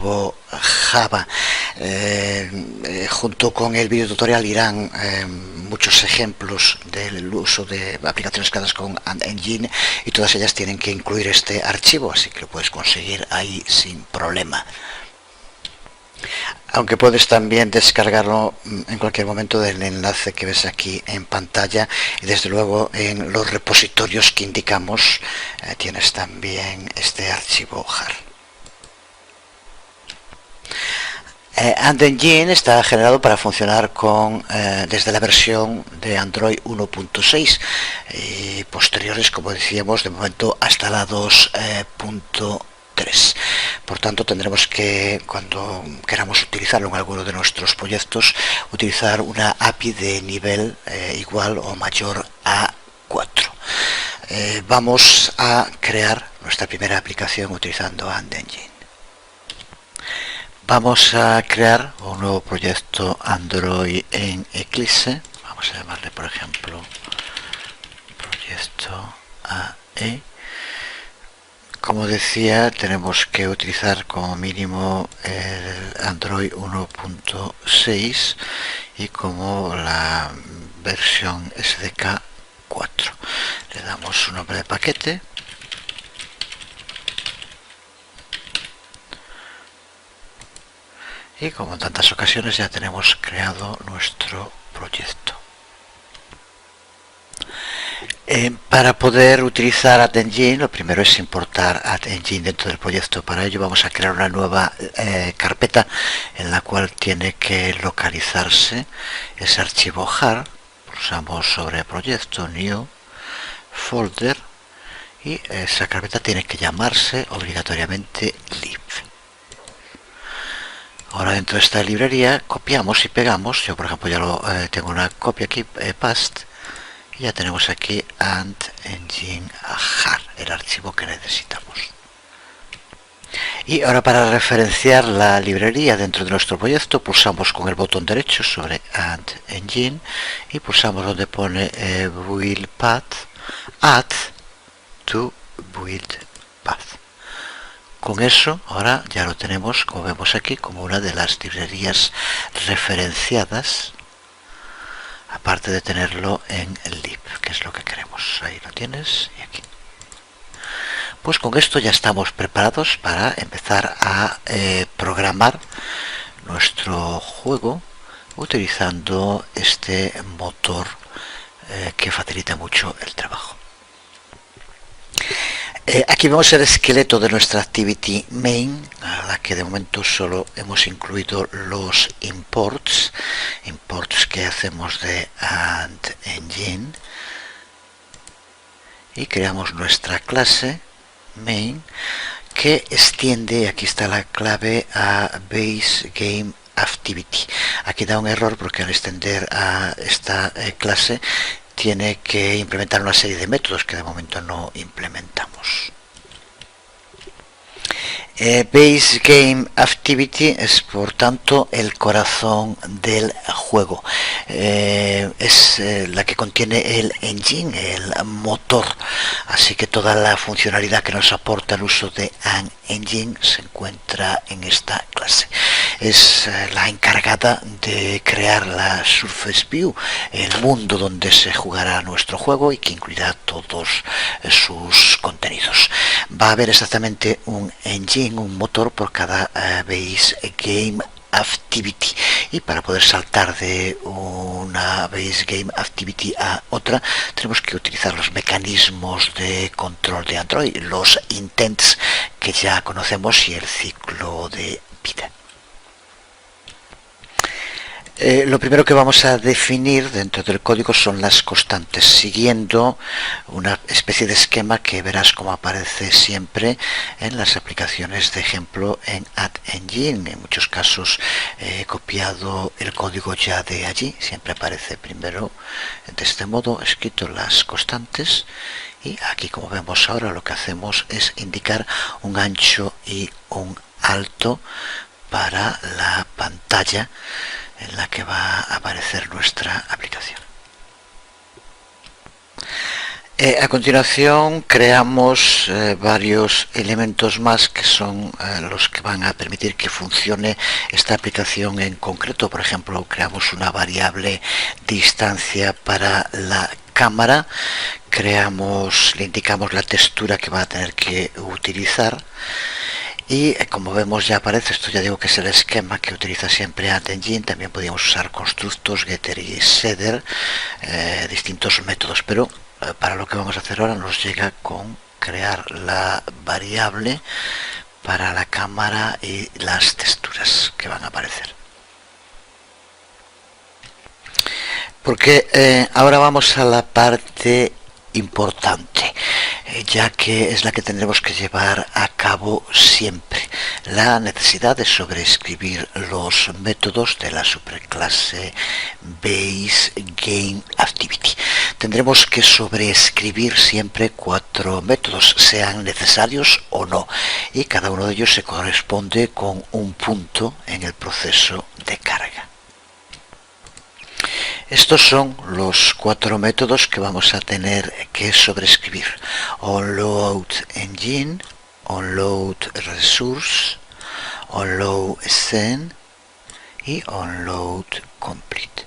Java. Junto con el video tutorial irán muchos ejemplos del uso de aplicaciones creadas con Engine, y todas ellas tienen que incluir este archivo, así que lo puedes conseguir ahí sin problema. Aunque puedes también descargarlo en cualquier momento del enlace que ves aquí en pantalla, y desde luego en los repositorios que indicamos tienes también este archivo jar. AndEngine está generado para funcionar desde la versión de Android 1.6 y posteriores, como decíamos, de momento hasta la 2.3. Por tanto, tendremos que, cuando queramos utilizarlo en alguno de nuestros proyectos, utilizar una API de nivel igual o mayor a 4. Vamos a crear nuestra primera aplicación utilizando AndEngine. Vamos a crear un nuevo proyecto Android en Eclipse. Vamos a llamarle, por ejemplo, proyecto AE. Como decía, tenemos que utilizar como mínimo el Android 1.6 y como la versión SDK 4. Le damos un nombre de paquete. Y como en tantas ocasiones ya tenemos creado nuestro proyecto. Para poder utilizar AndEngine, lo primero es importar AndEngine dentro del proyecto. Para ello vamos a crear una nueva carpeta en la cual tiene que localizarse ese archivo jar. Pulsamos sobre proyecto, new, folder, y esa carpeta tiene que llamarse obligatoriamente lib. Ahora dentro de esta librería copiamos y pegamos. Yo por ejemplo ya tengo una copia aquí, paste, y ya tenemos aquí AndEngine jar, el archivo que necesitamos. Y ahora, para referenciar la librería dentro de nuestro proyecto, pulsamos con el botón derecho sobre AndEngine y pulsamos donde pone build path, add to build path. Con eso ahora ya lo tenemos, como vemos aquí, como una de las librerías referenciadas, aparte de tenerlo en el lib, que es lo que queremos. Ahí lo tienes, y aquí. Pues con esto ya estamos preparados para empezar a programar nuestro juego utilizando este motor que facilita mucho el trabajo. Aquí vemos el esqueleto de nuestra activity main, a la que de momento solo hemos incluido los imports que hacemos de AndEngine, y creamos nuestra clase main que extiende, aquí está la clave, a base game activity. Aquí da un error porque al extender a esta clase tiene que implementar una serie de métodos que de momento no implementamos. Base Game Activity es por tanto el corazón del juego, es la que contiene el engine, el motor, así que toda la funcionalidad que nos aporta el uso de AndEngine se encuentra en esta clase. Es la encargada de crear la Surface View, el mundo donde se jugará nuestro juego y que incluirá todos sus contenidos. Va a haber exactamente un engine, un motor por cada base game activity, y para poder saltar de una base game activity a otra tenemos que utilizar los mecanismos de control de Android, los intents que ya conocemos y el ciclo de vida. Lo primero que vamos a definir dentro del código son las constantes, siguiendo una especie de esquema que verás como aparece siempre en las aplicaciones de ejemplo en AndEngine. En muchos casos he copiado el código ya de allí, siempre aparece primero de este modo escrito las constantes, y aquí, como vemos ahora, lo que hacemos es indicar un ancho y un alto para la pantalla en la que va a aparecer nuestra aplicación. A continuación creamos varios elementos más que son los que van a permitir que funcione esta aplicación en concreto. Por ejemplo, creamos una variable distancia para la cámara, le indicamos la textura que va a tener que utilizar. Y como vemos ya aparece, esto ya digo que es el esquema que utiliza siempre AntEngine. También podríamos usar constructos, getter y setter, distintos métodos, pero para lo que vamos a hacer ahora nos llega con crear la variable para la cámara y las texturas que van a aparecer. Porque ahora vamos a la parte importante, ya que es la que tendremos que llevar a cabo siempre, la necesidad de sobreescribir los métodos de la superclase BaseGameActivity. Tendremos que sobreescribir siempre 4 métodos, sean necesarios o no, y cada uno de ellos se corresponde con un punto en el proceso de carga. Estos son los 4 métodos que vamos a tener que sobreescribir: onloadEngine, onloadResource, onloadScene y onloadComplete.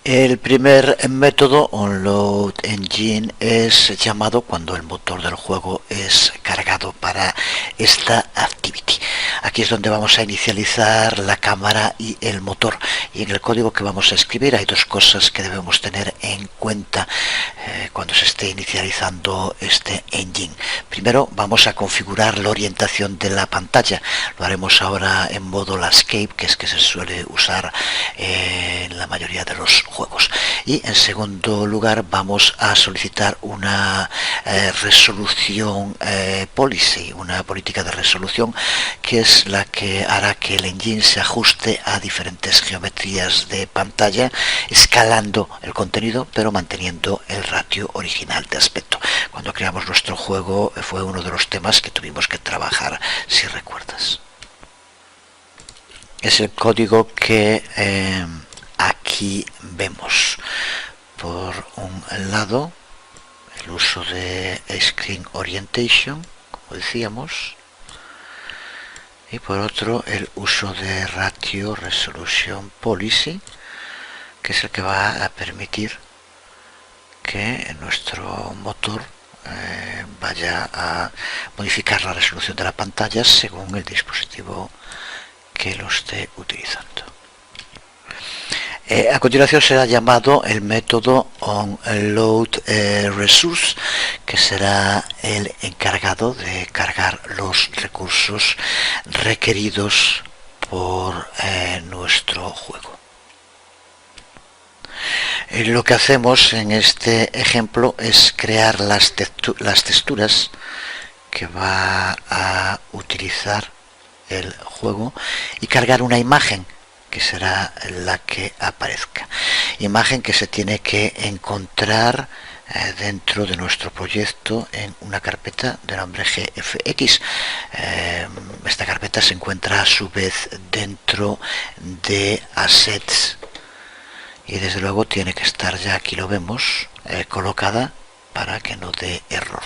El primer método, onloadEngine, es llamado cuando el motor del juego es cargado para esta activity. Aquí es donde vamos a inicializar la cámara y el motor, y en el código que vamos a escribir hay 2 cosas que debemos tener en cuenta cuando se esté inicializando este engine. Primero vamos a configurar la orientación de la pantalla. Lo haremos ahora en modo landscape, que es que se suele usar en la mayoría de los juegos. Y en segundo lugar vamos a solicitar una resolución policy, una política de resolución, que es la que hará que el engine se ajuste a diferentes geometrías de pantalla, escalando el contenido pero manteniendo el ratio original de aspecto. Cuando creamos nuestro juego fue uno de los temas que tuvimos que trabajar, si recuerdas. Es el código que aquí vemos. Por un lado, el uso de Screen Orientation, como decíamos, y por otro el uso de Ratio Resolution Policy, que es el que va a permitir que nuestro motor vaya a modificar la resolución de la pantalla según el dispositivo que lo esté utilizando. A continuación será llamado el método onloadResource, que será el encargado de cargar los recursos requeridos por nuestro juego. Lo que hacemos en este ejemplo es crear las texturas que va a utilizar el juego y cargar una imagen que será la que aparezca. Imagen que se tiene que encontrar dentro de nuestro proyecto en una carpeta de nombre GFX. Esta carpeta se encuentra a su vez dentro de Assets y desde luego tiene que estar, ya aquí lo vemos, colocada para que no dé error.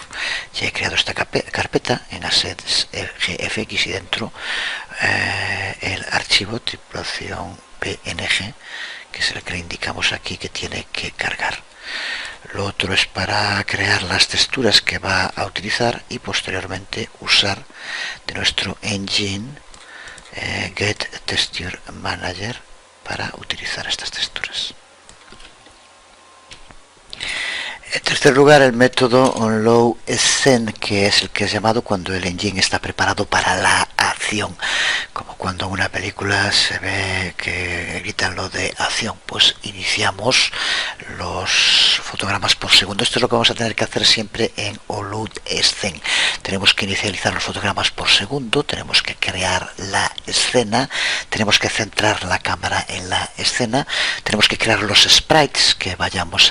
Ya he creado esta carpeta en Assets GFX y dentro el archivo tripulación PNG, que es el que le indicamos aquí que tiene que cargar. Lo otro es para crear las texturas que va a utilizar y posteriormente usar de nuestro engine getTextureManager para utilizar estas texturas. En tercer lugar, el método onloadScene, que es el que es llamado cuando el engine está preparado para la acción, como cuando en una película se ve que gritan lo de acción, pues iniciamos los fotogramas por segundo. Esto es lo que vamos a tener que hacer siempre en onloadScene. Tenemos que inicializar los fotogramas por segundo, tenemos que crear la escena, tenemos que centrar la cámara en la escena, tenemos que crear los sprites que vayamos